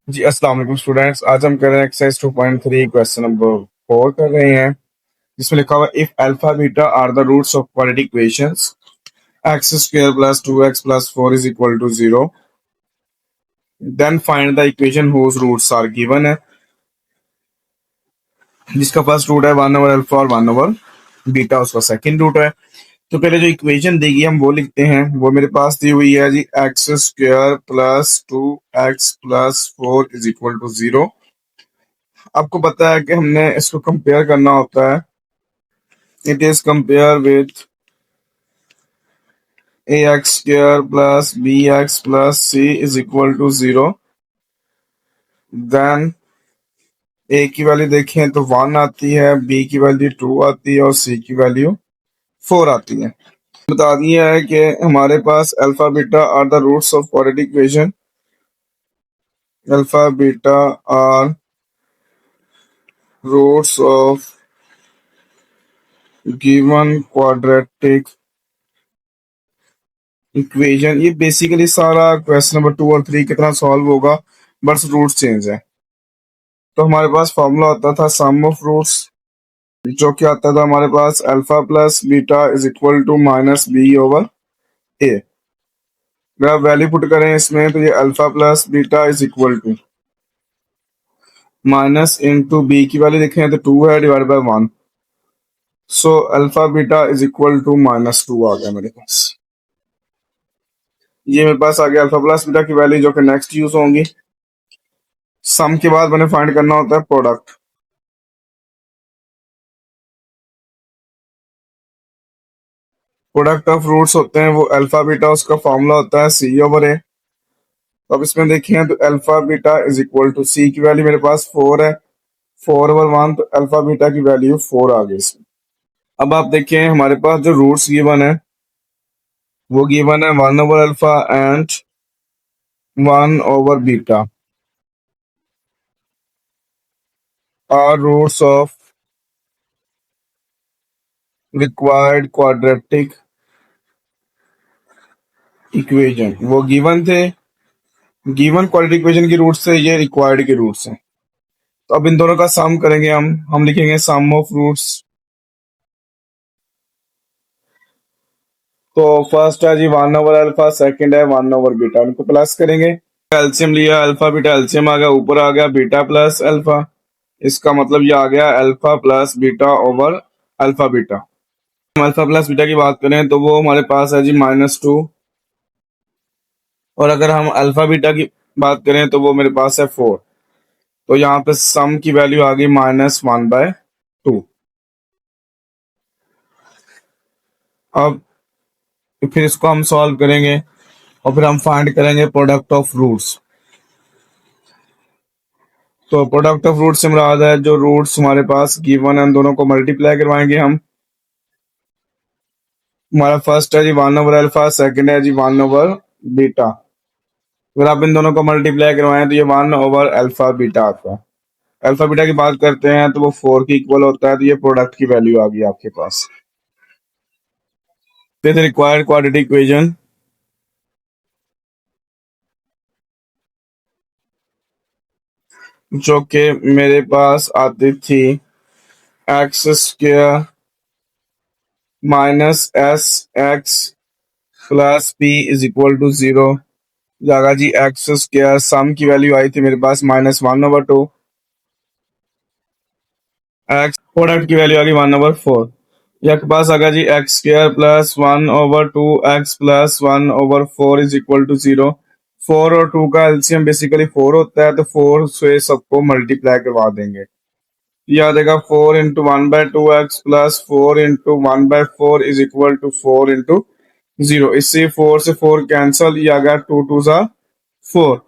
जी अस्सलाम वालेकुम स्टूडेंट्स। आज हम कर रहे हैं एक्सरसाइज 2.3 क्वेश्चन नंबर 4 कर रहे हैं, जिसमें लिखा हुआ if alpha beta are the roots of quadratic equations x square plus 2x plus 4 is equal to 0, then find the equation whose roots are given है, जिसका फर्स्ट रूट है 1 ओवर अल्फा और 1 ओवर बीटा उसका second root है। तो पहले जो equation देगी हम वो लिखते हैं। वो मेरे पास दी हुई है जी x square plus 2x plus 4 is equal to 0। आपको पता है कि हमने इसको कंपेयर करना होता है। It is compare with ax square plus bx plus c is equal to 0। Then a की वैल्यू देखें तो 1 आती है, b की वैल्यू 2 आती है और c की वैल्यू 4 आती है। बता दिया है कि हमारे पास alpha beta are the roots of quadratic equation. Alpha beta are roots of given quadratic equation. ये बेसिकली सारा क्वेश्चन नंबर 2 और 3 कितना सॉल्व होगा, बस रूट चेंज है। तो हमारे पास फॉर्मूला होता था सम ऑफ रूट्स, जो कि आता था हमारे पास alpha plus beta is equal to minus b over a. अगर आप वैल्यू पुट करें इसमें तो ये alpha plus beta is equal to minus into b की वैल्यू देखें तो 2 है divide by 1। So alpha beta is equal to -2 आ गया मेरे पास। ये मेरे पास आ गया अल्फा प्लस बीटा की वैल्यू, जो कि नेक्स्ट यूज होंगी। सम के बाद मैंने फाइंड करना होता है प्रोडक्ट। प्रोडक्ट ऑफ रूट्स होते हैं वो अल्फा बीटा, उसका फॉर्मूला होता है सी ओवर ए। तो अब इसमें देखिए तो alpha beta is equal to c की वैल्यू मेरे पास 4 है, 4 ओवर 1, तो अल्फा बीटा की वैल्यू 4 आ गई इसमें। अब आप देखिए हमारे पास जो रूट्स गिवन है वो गिवन है 1 over alpha and 1 over beta are roots of required quadratic equation. वो गिवन थे, गिवन क्वाड्रेटिक इक्वेशन की रूट्स से ये रिक्वायर्ड के रूट्स हैं। तो अब इन दोनों का सम करेंगे हम लिखेंगे सम ऑफ रूट्स। तो फर्स्ट है जी 1 ओवर अल्फा, सेकंड है 1 ओवर बीटा, उनको प्लस करेंगे। एलसीएम लिया, अल्फा बीटा एलसीएम आ गया, ऊपर आ गया बीटा प्लस अल्फा। इसका मतलब ये आ गया alpha plus beta over alpha beta. हम अल्फा प्लस बीटा की बात करें तो वो हमारे पास है जी -2, और अगर हम अल्फा बीटा की बात करें तो वो मेरे पास है 4। तो यहाँ पे सम की वैल्यू आ गई -1/2। अब फिर इसको हम सॉल्व करेंगे और फिर हम फाइंड करेंगे प्रोडक्ट ऑफ रूट्स। तो प्रोडक्ट ऑफ रूट्स से मुराद है जो रूट्स हमारे पास गिवन है उन दोनों को मल्टीप्लाई करवाएंगे हम। हमारा फर्स्ट है जी 1 ओवर अल्फा, सेकंड है जी 1 ओवर बीटा। अगर आप इन दोनों को मल्टीप्लाई करवाएं तो ये 1 ओवर अल्फा बीटा आता है। अल्फा बीटा की बात करते हैं तो वो 4 के इक्वल होता है, तो ये प्रोडक्ट की वैल्यू आ गई आपके पास। फिर रिक्वायर्ड क्वाड्रेटिक इक्वेशन, जो कि मेरे पास आती थी x square minus S x plus P is equal to 0। जाएगा जी एक्स स्क्वायर, सम की वैल्यू आई थी मेरे पास -1/2, एक्स प्रोडक्ट की वैल्यू आ गई 1/4। यह के पास आ गया जी x square plus 1/2x plus 1/4 is equal to 0। 4 और 2 का एलसीएम बेसिकली 4 होता है, तो 4 से सबको मल्टीप्लाई करवा देंगे। यह देगा 4 into 1/2x plus 4 into 1/4 is equal to 4 into 0। इससे 4 से 4 कैंसल, ये आ गया 2 2 सा 4।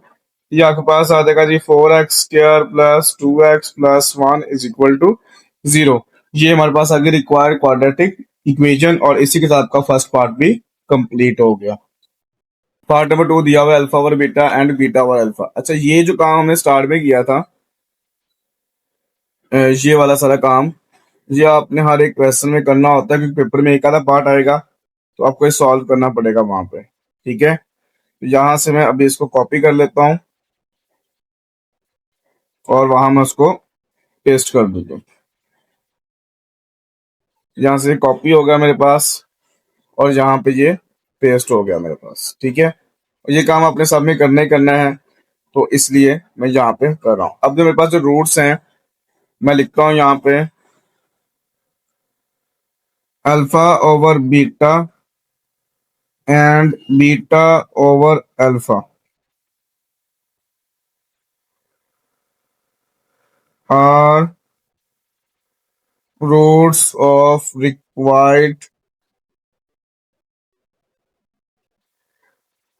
ये आपके पास आ जाएगा जी 4x square plus 2x plus 1 is equal to 0। ये हमारे पास आ गया रिक्वायर्ड क्वाड्रेटिक इक्वेशन, और इसी के साथ का फर्स्ट पार्ट भी कंप्लीट हो गया। पार्ट नंबर 2 दिया हुआ है alpha over beta and beta over alpha. अच्छा, ये जो काम हमने स्टार्ट में किया था, ये वाला सारा काम, ये आपने हर एक क्वेश्चन में करना होता है, क्योंकि पेपर में एक आधा पार्ट आएगा तो आपको ये सॉल्व करना पड़ेगा वहां पे। ठीक है, तो यहाँ से मैं अभी इसको कॉपी कर लेता हूँ। और वहां मैं उसको पेस्ट कर दूंगा। यहाँ से कॉपी हो गया मेरे पास और यहाँ पे ये पेस्ट हो गया मेरे पास। ठीक है, ये काम अपने सब में करना ही करना है, तो इसलिए मैं यहाँ पे कर रहा हूँ। अब जो मेरे पास जो रूट्स हैं मैं लिखता हूँ यहाँ पे alpha over beta and beta over alpha are roots of required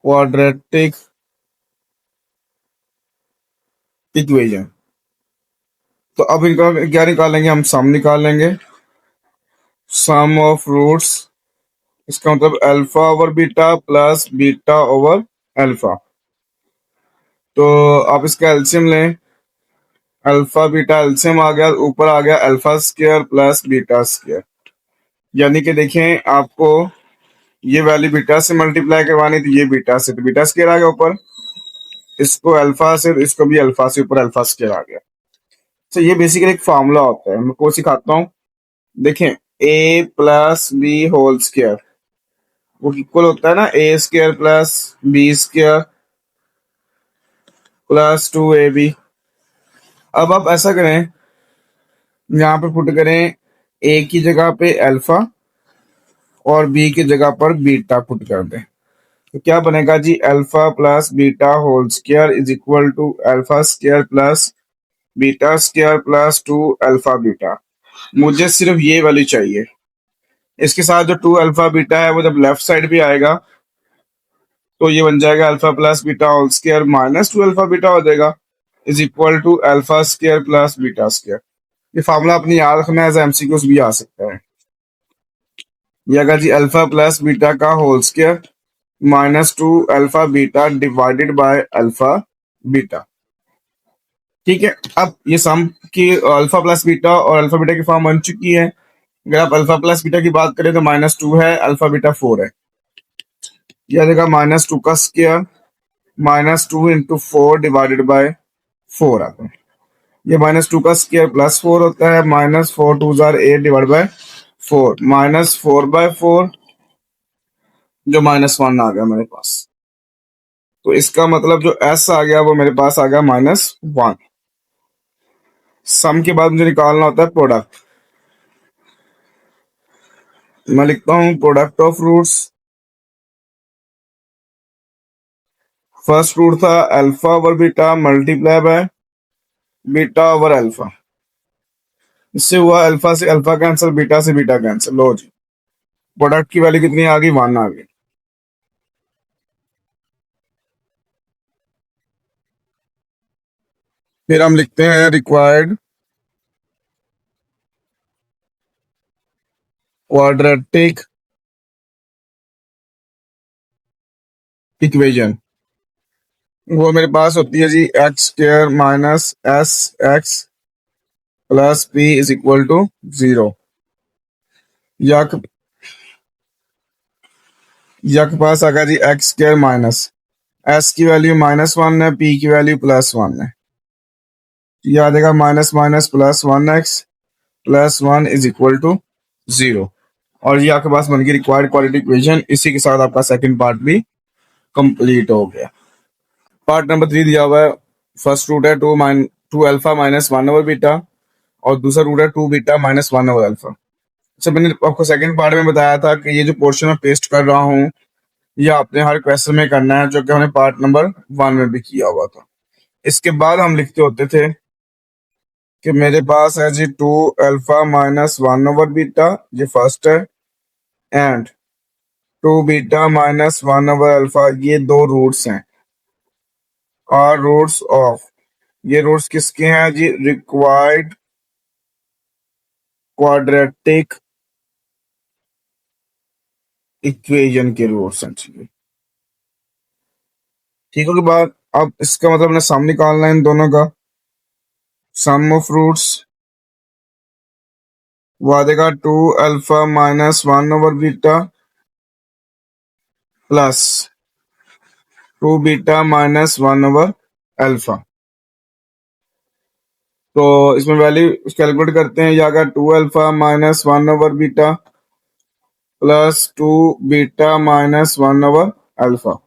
quadratic equation. तो अब इनका क्या निकालेंगे, हम सम निकाल लेंगे। सम ऑफ रूट्स, इसका मतलब alpha over beta plus beta over alpha. तो आप इसका एलसीएम लें, अल्फा बीटा एलसीएम आ गया, ऊपर आ गया alpha square plus beta square. यानी कि देखें, आपको ये वैल्यू बीटा से मल्टीप्लाई करवानी थी, ये बीटा से, तो बीटा स्क्वायर आ गया ऊपर, इसको अल्फा से, तो इसको भी अल्फा से, ऊपर अल्फा स्क्वायर आ गया। तो ये बेसिकली एक फार्मूला होता है, मैं आपको सिखाता हूँ। देखें, a plus b whole square वो इक्वल होता है ना a square plus b square plus 2ab। अब आप ऐसा करें, यहाँ पे पुट करें ए की जगह पे अल्फा और बी की जगह पर बीटा पुट कर दें, तो क्या बनेगा जी, alpha plus beta whole square is equal to alpha square plus beta square plus 2 alpha beta. मुझे सिर्फ ये वाली चाहिए। इसके साथ जो 2 अल्फा बीटा है वो जब लेफ्ट साइड भी आएगा तो ये बन जाएगा alpha plus beta whole square minus 2 alpha beta हो जाएगा, is equal to alpha square plus beta square. ये फार्मूला अपनी याद रखना है, एज एमसीक्यूज भी आ सकता है। ये अगर जी अल्फा प्लस बीटा का whole square minus 2 alpha beta divided by alpha beta. ठीक है, अब ये सम की अल्फा प्लस बीटा और अल्फा बीटा की फॉर्म बन चुकी है। अगर आप अल्फा प्लस बीटा की बात करें तो -2 है, अल्फा बीटा 4 है। यह देखा -2 का स्क्वायर -2 इंटू 4 डिवाइडेड बाय 4 आता है। ये -2 का स्क्वायर +4 होता है, -4 2 जार 8 डिवाइड बाय 4, -4/4 जो -1 आ गया मेरे पास। तो इसका मतलब जो s आ गया वो मेरे पास आ गया -1। सम के बाद मुझे निकालना होता है प्रोडक्ट। मैं लिखता हूं product of roots. First root था alpha over beta multiply by beta over alpha. इससे हुआ अल्फा से अल्फा कैंसिल, बीटा से बीटा कैंसिल। लो जी, प्रोडक्ट की वैल्यू कितनी आ गई, 1 आ गई। फिर हम लिखते हैं रिक्वायर्ड क्वाड्रेटिक इक्वेशन। वो मेरे पास होती है जी x square minus S x plus P is equal to 0। यक यक पास आ गया जी एक्स स्क्वायर माइनस एस की वैल्यू -1 है, पी की वैल्यू +1 है। ये आ जाएगा minus minus +1x +1 is equal to 0। और ये आपके पास बन गई रिक्वायर्ड क्वाड्रेटिक इक्वेशन। इसी के साथ आपका सेकंड पार्ट भी कंप्लीट हो गया। पार्ट नंबर 3 दिया हुआ है। फर्स्ट रूट है 2 अल्फा -1 ओवर बीटा और दूसरा रूट है 2 बीटा -1 ओवर अल्फा। अच्छा, मैंने आपको सेकंड पार्ट में बताया था कि ये जो पोर्शन मैं पेस्ट कर रहा हूँ ये आपने हर क्वेश्चन में करना है, जो कि हमने पार्ट नंबर 1 में भी किया हुआ था। इसके बाद हम लिखते होते थे कि मेरे पास है जी 2 अल्फा -1 ओवर बीटा, ये फर्स्ट है, एंड 2 बीटा -1 ओवर अल्फा, ये दो रूट्स हैं। और रूट्स ऑफ, ये रूट्स किसके हैं जी, रिक्वायर्ड क्वाड्रेटिक इक्वेशन के रूट्स हैं। ठीक है, के बाद अब इसका मतलब हमने सम निकालना है इन दोनों का। सम ऑफ रूट्स वो आ जाएगा 2 alpha -1 over beta plus 2 beta -1 over alpha. तो इसमें वैल्यू कैलकुलेट करते हैं, ये आएगा 2 अल्फा माइनस 1/बीटा प्लस 2 बीटा माइनस 1/अल्फा।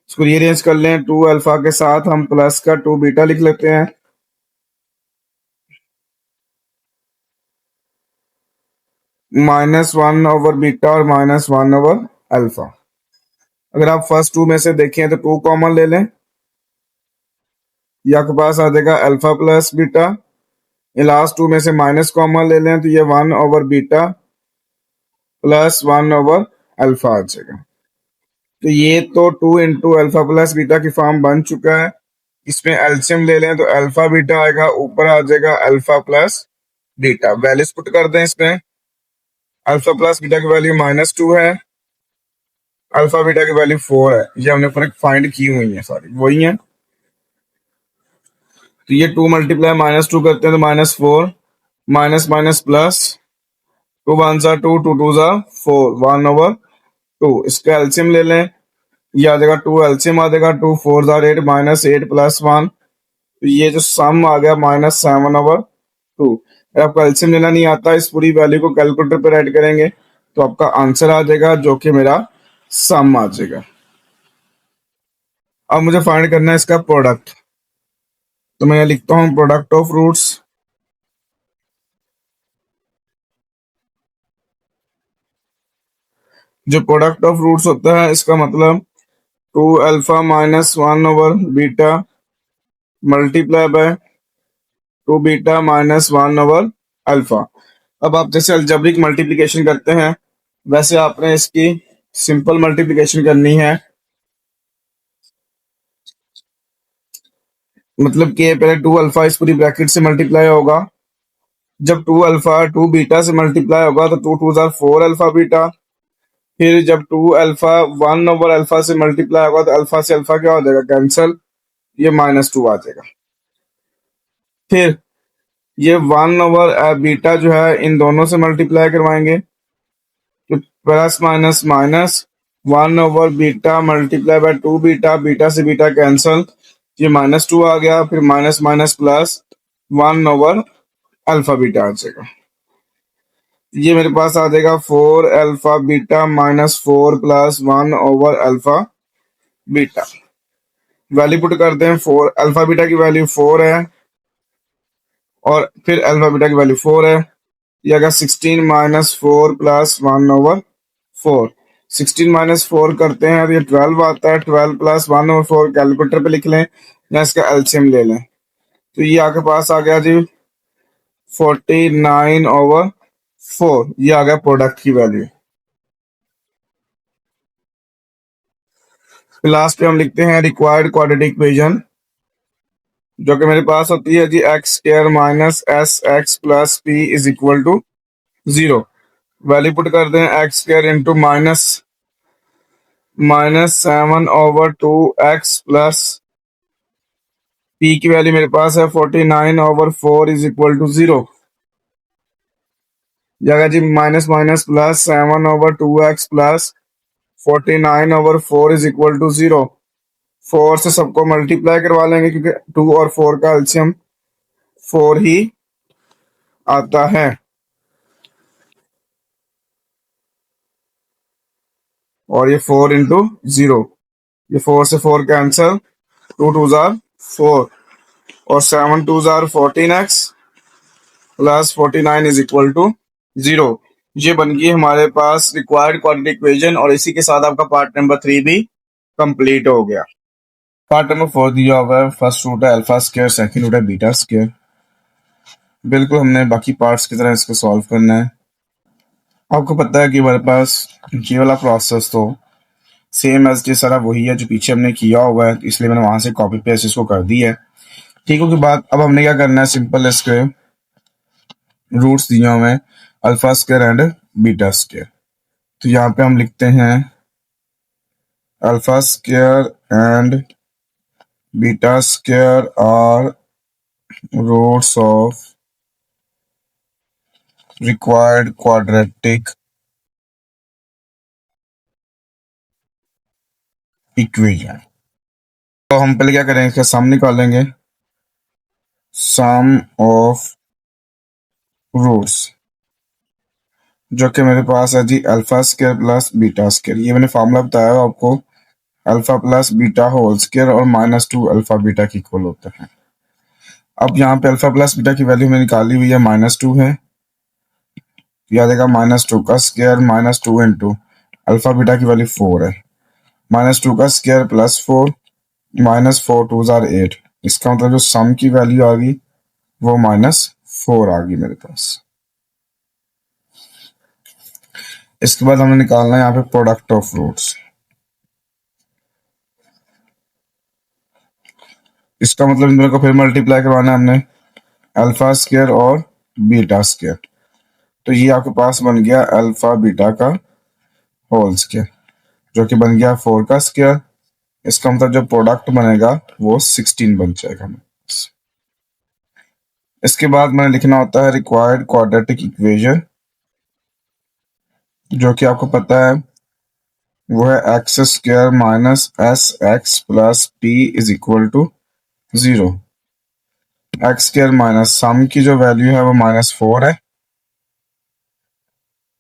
इसको रीअरेंज कर लें, 2 अल्फा के साथ हम प्लस का 2 बीटा लिख लेते हैं, -1/बीटा और -1/अल्फा। अगर आप फर्स्ट टू में से देखें तो 2 कॉमन ले लें, ये आपके पास आ जाएगा अल्फा प्लस बीटा। ये लास्ट टू में से माइनस कॉमन ले लें तो ये 1/बीटा प्लस 1/अल्फा आ जाएगा। तो ये तो 2 × अल्फा प्लस बीटा की फॉर्म बन चुका है। इसमें एल्सियम ले लें तो अल्फा बीटा आएगा, ऊपर आ जाएगा alpha plus beta. Values put कर दें इसमें, अल्फा प्लस बीटा की वैल्यू -2 है, अल्फा बीटा की वैल्यू 4 है। ये हमने फर्क फाइंड की हुई है, सारी वही है। तो ये 2 मल्टीप्लाई -2 करते हैं तो -4, माइनस माइनस प्लस, 2 1 ज़ा 2, 2 2 ज़ा 4, 1/2। इसका एल्सियम ले लें, ये आ जाएगा 2, एल्सियम आ जाएगा 2 4 ज़ा 8, -8 प्लस 1। तो ये जो सम आ गया -7/2। अगर आपको एल्सियम लेना नहीं आता, इस पूरी वैल्यू को कैलकुलेटर पे राइट करेंगे तो आपका आंसर आ जाएगा, जो कि मेरा सम आ जाएगा। अब मुझे फाइंड करना है इसका प्रोडक्ट, तो मैं लिखता हूँ प्रोडक्ट ऑफ रूट्स। जो प्रोडक्ट ऑफ रूट्स होता है, इसका मतलब 2 अल्फा माइनस 1/बीटा मल्टीप्लाई बाय 2 बीटा माइनस 1/अल्फा। अब आप जैसे अलजेब्रिक मल्टीप्लिकेशन करते हैं, वैसे आपने इसकी सिंपल मल्टीप्लिकेशन करनी है। मतलब कि पहले 2 अल्फा इस पूरी ब्रैकेट से मल्टीप्लाई होगा, जब 2 अल्फा 2 बीटा से मल्टीप्लाई होगा तो 2 2 ज़ा 4 अल्फा बीटा। फिर जब 2 अल्फा 1/अल्फा से मल्टीप्लाई होगा तो अल्फा से अल्फा क्या हो जाएगा, कैंसल, ये -2 आ जाएगा। फिर ये 1/बीटा जो है इन दोनों से मल्टीप्लाई करवाएंगे तो प्लस माइनस माइनस 1/बीटा मल्टीप्लाई बाय 2 बीटा, बीटा से बीटा कैंसल, ये -2 आ गया। फिर माइनस माइनस प्लस 1/अल्फा बीटा आ जाएगा। ये मेरे पास आ जाएगा 4 अल्फा बीटा -4 प्लस 1/अल्फा बीटा। वैल्यू पुट करते हैं, 4 अल्फा बीटा की वैल्यू 4 है और फिर अल्फा बीटा की वैल्यू 4 है। ये अगर 16 -4 प्लस 1/4, 16 -4 करते हैं तो ये 12 आता है। 12 प्लस 1/4 कैलकुलेटर पे लिख लें या इसका एलसीएम ले लें, तो ये आपके पास आ गया जी 49/4। ये आ गया प्रोडक्ट की वैल्यू। लास्ट पे हम लिखते हैं रिक्वायर्ड क्वाड्रेटिक इक्वेशन, जो कि मेरे पास होती है जी x² minus SX plus P is equal to 0। Value put कर दें, x² into -7/2x plus P की वैल्यू मेरे पास है 49/4 इज इक्वल टू 0। जगह जी minus minus plus 7/2x plus 49/4 is equal to 0। 4 से सबको मल्टीप्लाई करवा लेंगे क्योंकि 2 और 4 का एलसीएम 4 ही आता है। और ये 4 इंटू 0, ये 4 से 4 कैंसल, 2 2 ज़ार 4 और 7 2 ज़ार 14x plus 49 is equal to 0। ये बन गई हमारे पास रिक्वायर्ड क्वाड्रेटिक इक्वेशन, और इसी के साथ आपका पार्ट नंबर 3 भी कंप्लीट हो गया। पार्ट नंबर 4 दिया हुआ है, फर्स्ट रूट है अल्फा स्क्वायर, सेकंड रूट है बीटा स्क्वायर। बिल्कुल हमने बाकी पार्ट्स की तरह इसको सॉल्व करना है। आपको पता है कि हमारे पास ये वाला प्रोसेस तो सेम एज ये सारा वही है जो पीछे हमने किया हुआ है, इसलिए मैंने वहां से कॉपी पेस्ट इसको कर दी है। ठीक हो के बाद अब हमने क्या करना है, सिंपल इसके रूट्स दिए हुए हैं alpha square and beta square. तो यहाँ पे हम लिखते हैं alpha square and beta square are roots of required quadratic equation. तो हम पहले क्या करेंगे, इसका सम निकालेंगे। सम ऑफ रूट्स, जो कि मेरे पास है जी alpha square plus beta square. ये मैंने फॉर्मूला बताया आपको, alpha plus beta whole square और -2 अल्फा बीटा के इक्वल होते हैं। अब यहाँ पे अल्फा प्लस बीटा की वैल्यू मैंने निकाली हुई है, -2 है, याद आएगा -2 का स्क्वायर -2 इंटू अल्फा बीटा की वैल्यू 4 है, -2 का स्क्वायर +4, -4 2 जार 8। इसका मतलब जो सम की वैल्यू आ गई वो -4 आ गई मेरे पास। इसके बाद हमें निकालना है यहाँ पे प्रोडक्ट ऑफ रूट्स। इसका मतलब इन दोनों को फिर मल्टीप्लाई करवाना है हमने, अल्फा स्क्वायर और बीटा स्क्वायर। तो ये आपके पास बन गया अल्फा बीटा का होल स्क्वायर, जो कि बन गया 4 का स्क्वायर। इसका मतलब जो प्रोडक्ट बनेगा वो 16 बन जाएगा। इसके बाद मैंने लिखना होता है रिक्वायर्ड क्वाड्रेटिक इक्वेशन, जो कि आपको पता है वो है x square minus S x plus P is equal to 0। X square minus sum की जो वैल्यू है वो -4 है,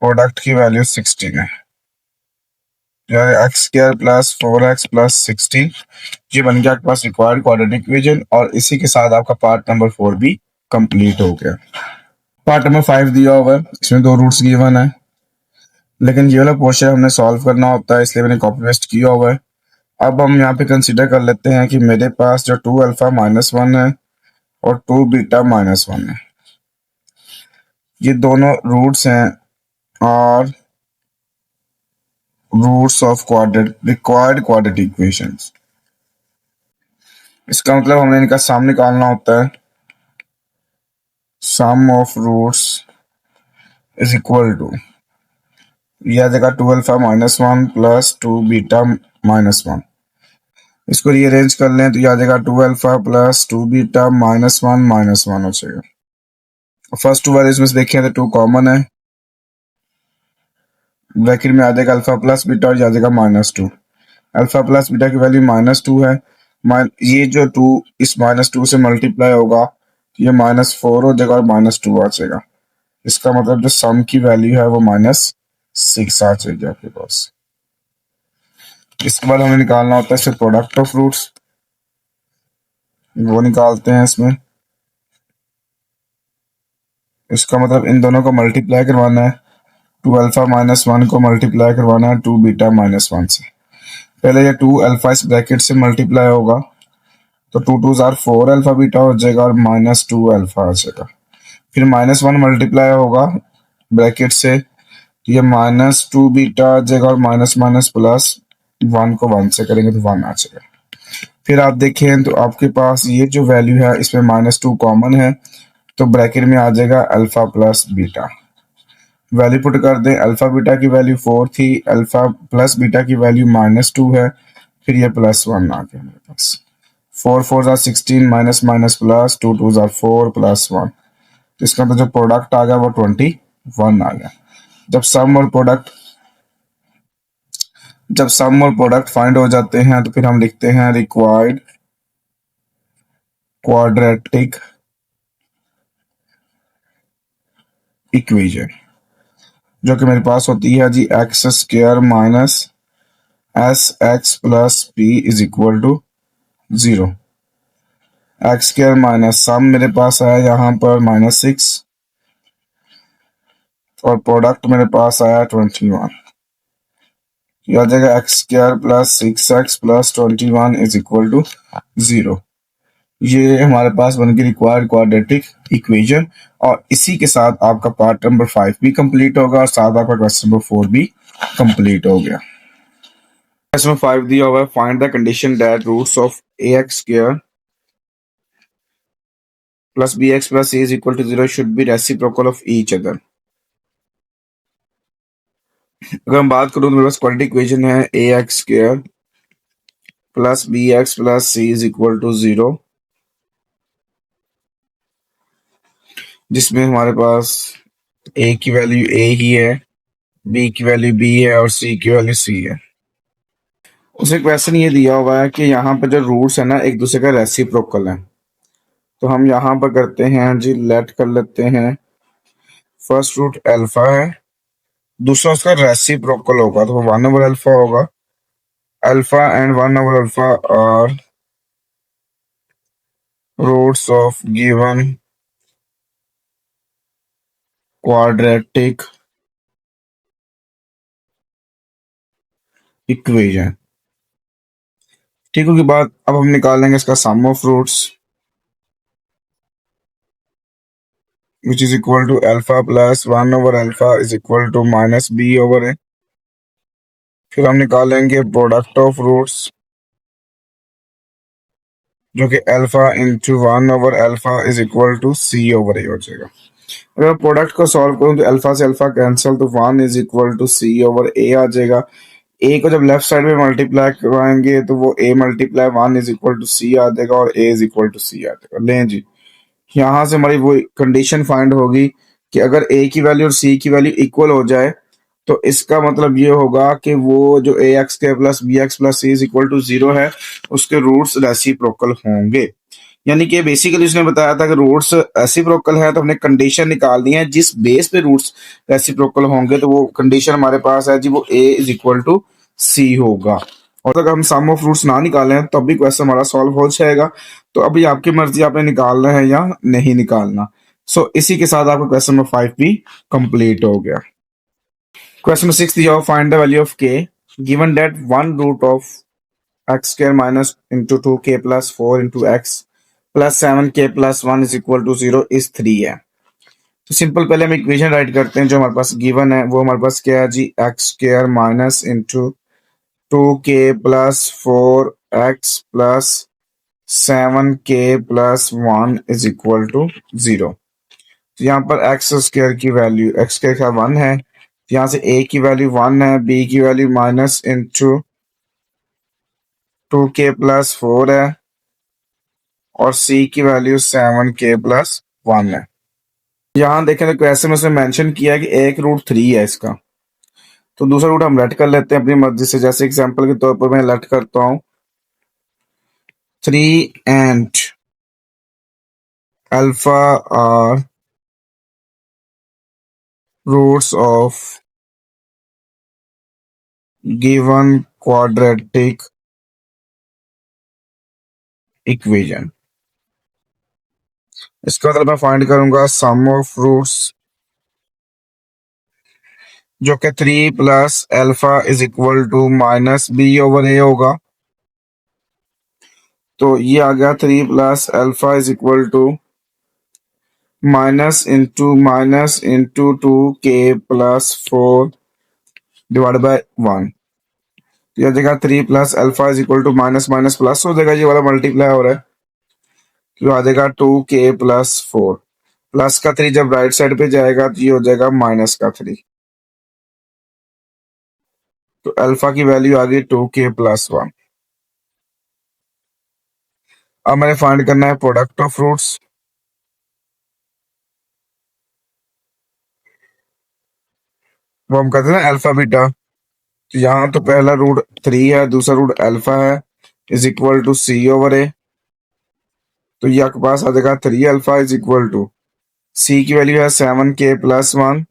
प्रोडक्ट की वैल्यू 16 है, x square plus 4x plus 16। ये बन गया आपके पास रिक्वायर्ड क्वाड्रेटिक इक्वेशन, और इसी के साथ आपका पार्ट नंबर 4 भी कंप्लीट हो गया। पार्ट नंबर 5 दिया हुआ है, इसमें 2 रूट्स गिवन है, लेकिन ये वाला पोर्शन हमने सॉल्व करना होता है, इसलिए मैंने कॉपी पेस्ट किया हुआ है। अब हम यहाँ पे कंसीडर कर लेते हैं कि मेरे पास जो 2 अल्फा -1 है और 2 बीटा -1 है, ये दोनों रूट्स हैं और roots of required quadratic equations. इसका मतलब हमें इनका सम निकालना होता है, sum of roots is equal to, यह आ जाएगा 2 अल्फा -1 प्लस 2 बीटा -1। इसको रीअरेंज कर लें तो यह आ जाएगा 2 अल्फा प्लस 2 बीटा -1 हो जाएगा। फर्स्ट टू वैल्यूज में से देखें तो 2 कॉमन है, ब्रैकेट में आ जाएगा अल्फा प्लस बीटा और यह आ जाएगा -2। अल्फा प्लस बीटा की वैल्यू -2 है, ये जो 2 इस -2 से मल्टीप्लाई होगा तो ये -4 हो जाएगा और -2 आ जाएगा। इसका मतलब जो सम की वैल्यू है वो -6 आ जाएगी आपके पास। इसके बाद हमें निकालना होता है इससे प्रोडक्ट ऑफ रूट्स, वो निकालते हैं इसमें। इसका मतलब इन दोनों को मल्टीप्लाई करवाना है, 2 अल्फा -1 को मल्टीप्लाई करवाना है 2 बीटा -1 से। पहले ये 2 अल्फा इस ब्रैकेट से मल्टीप्लाई होगा तो 2 2 जार 4 अल्फा बीटा हो जाएगा और -2 अल्फा आ जाएगा। फिर -1 मल्टीप्लाई होगा ब्रैकेट से, ये -2 बीटा आ जाएगा और माइनस माइनस प्लस 1 को 1 से करेंगे तो 1 आ जाएगा। फिर आप देखें तो आपके पास ये जो वैल्यू है इसमें -2 कॉमन है, तो ब्रैकेट में आ जाएगा alpha plus beta. Value put कर दें, अल्फा बीटा की वैल्यू 4 थी, अल्फा प्लस बीटा की वैल्यू -2 है, फिर ये +1 आ गया मेरे पास। 4 4 jar 16 minus minus plus 2 2 jar 4 +1, तो इसका तो जो प्रोडक्ट आ गया वो 21 आ गया। जब सम और प्रोडक्ट फाइंड हो जाते हैं तो फिर हम लिखते हैं रिक्वायर्ड क्वाड्रेटिक इक्वेशन, जो कि मेरे पास होती है जी x square minus S x plus P is equal to 0। X square minus sum मेरे पास आया यहाँ पर -6 और प्रोडक्ट मेरे पास आया 21। यह आ जाएगा x square plus 6x plus 21 is equal to 0। ये हमारे पास बन गई रिक्वायर्ड क्वाड्रेटिक इक्वेशन, और इसी के साथ आपका पार्ट नंबर 5 भी कंप्लीट होगा और साथ आपका क्वेश्चन नंबर 4 भी कंप्लीट हो गया। क्वेश्चन नंबर 5 दिया हुआ है, find the condition that roots of ax square plus bx plus c is equal to 0 should be reciprocal of each other. अगर हम बात करूं तो मेरे पास क्वाड्रेटिक इक्वेशन है ax square plus bx plus c is equal to 0, जिसमें हमारे पास a की वैल्यू a ही है, b की वैल्यू b है और c की वैल्यू c है। उसे क्वेश्चन ये दिया हुआ है कि यहाँ पे जो रूट्स है ना एक दूसरे का रेसिप्रोकल है, तो हम यहाँ पर करते हैं जी, लेट कर लेते हैं फर्स्ट रूट अल्फा है, दूसरा उसका रेसिप्रोकल होगा तो वो 1/अल्फा होगा। अल्फा एंड 1/अल्फा are roots of given quadratic equation. ठीक होगी बात। अब हम निकालेंगे इसका sum of roots which is equal to alpha plus 1/alpha is equal to minus b over a। फिर हम निकालेंगे प्रोडक्ट ऑफ रूट्स जो कि अल्फा इंटू 1/अल्फा is equal to c over a हो जाएगा। अगर प्रोडक्ट को सॉल्व करूं तो अल्फा से अल्फा कैंसिल, तो 1 is equal to c over a आ जाएगा। ए को जब लेफ्ट साइड में मल्टीप्लाई करवाएंगे तो वो A multiply 1 is equal to सी आ जाएगा और ए इज इक्वल टू सी आ जाएगा। लें जी, यहाँ से हमारी वो कंडीशन फाइंड होगी कि अगर ए की वैल्यू और सी की वैल्यू इक्वल हो जाए तो इसका मतलब ये होगा कि वो जो ए एक्स के plus B x plus C is equal to 0 है उसके रूट्स रेसिप्रोकल होंगे। यानी कि बेसिकली उसने बताया था कि रूट्स रेसिप्रोकल है, तो हमने कंडीशन निकाल दी है जिस बेस पे रूट्स रेसिप्रोकल होंगे, तो वो कंडीशन हमारे पास है जी, वो ए इज इक्वल टू सी होगा। और अगर हम सम ऑफ रूट्स ना निकालें तब भी क्वेश्चन हमारा सॉल्व हो जाएगा। तो अभी आपकी मर्जी, आपने निकालना है या नहीं निकालना। सो इसी के साथ आपका क्वेश्चन नंबर 5 भी कंप्लीट हो गया। क्वेश्चन नंबर 6 दिया, find the value of k given that one root of x square minus into 2k plus 4 into x plus 7k plus 1 is equal to 0 is 3 है। तो सिंपल पहले हम equation right करते हैं जो हमारे पास गिवन है। वो हमारे पास क्या है जी, x square minus into 2k plus 4x plus 7k plus 1 is equal to 0। तो यहाँ पर एक्स स्क्वायर की वैल्यू, एक्स स्क्वायर का 1 है, तो यहाँ से a की वैल्यू 1 है, b की value minus into 2k plus 4 है और c की वैल्यू 7k प्लस 1 है। यहाँ देखें तो क्वेश्चन में उसने मेंशन किया है कि एक रूट 3 है इसका, तो दूसरा रूट हम लेट कर लेते हैं अपनी मर्जी से। जैसे एग्जांपल के तौर पर मैं लेट करता हूँ 3 and alpha are roots of given quadratic equation. इसका मतलब मैं फाइंड करूंगा सम ऑफ रूट्स जो कि 3 plus alpha is equal to minus b over a होगा। तो ये आ गया 3 plus alpha is equal to minus into 2k plus 4 divide by 1। यह जगह 3 plus alpha is equal to minus minus plus हो जाएगा, ये वाला मल्टीप्लाई हो रहा है, तो आ जाएगा 2k प्लस 4। प्लस का 3 जब राइट साइड पे जाएगा तो ये हो जाएगा माइनस का 3। तो अल्फा की वैल्यू आ गई 2k प्लस 1। अब मैंने फाइंड करना है प्रोडक्ट ऑफ रूट्स। वो हम कहते हैं ना अल्फा बीटा, तो यहाँ तो पहला रूट 3 है, दूसरा रूट अल्फा है, is equal to c over a. तो ये आपके पास आ जाएगा 3 alpha is equal to c की वैल्यू है 7k प्लस 1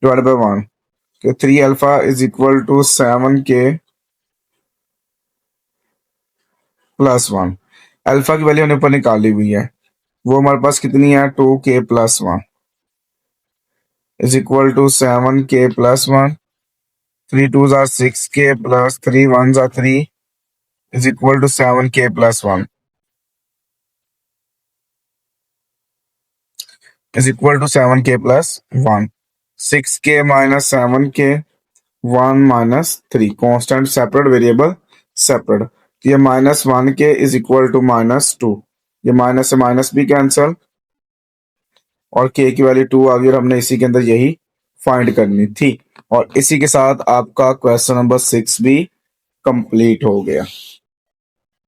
डिवाइड बाय 1। तो 3 alpha is equal to 7k plus 1। Alpha की वैल्यू हमने ऊपर निकाली हुई है, वो हमारे पास कितनी है 2k plus 1 is equal to 7k plus 1। 3 2s are 6k प्लस 3 1s are 3 is equal to 7k plus 1 is equal to 7k plus 1। 6k minus 7k 1 minus 3 constant separate variable separate। तो ये minus 1k is equal to minus 2, ये minus से minus भी cancel और k की value 2 आ गई और हमने इसी के अंदर यही फाइंड करनी थी। और इसी के साथ आपका क्वेश्चन नंबर 6 भी कंप्लीट हो गया।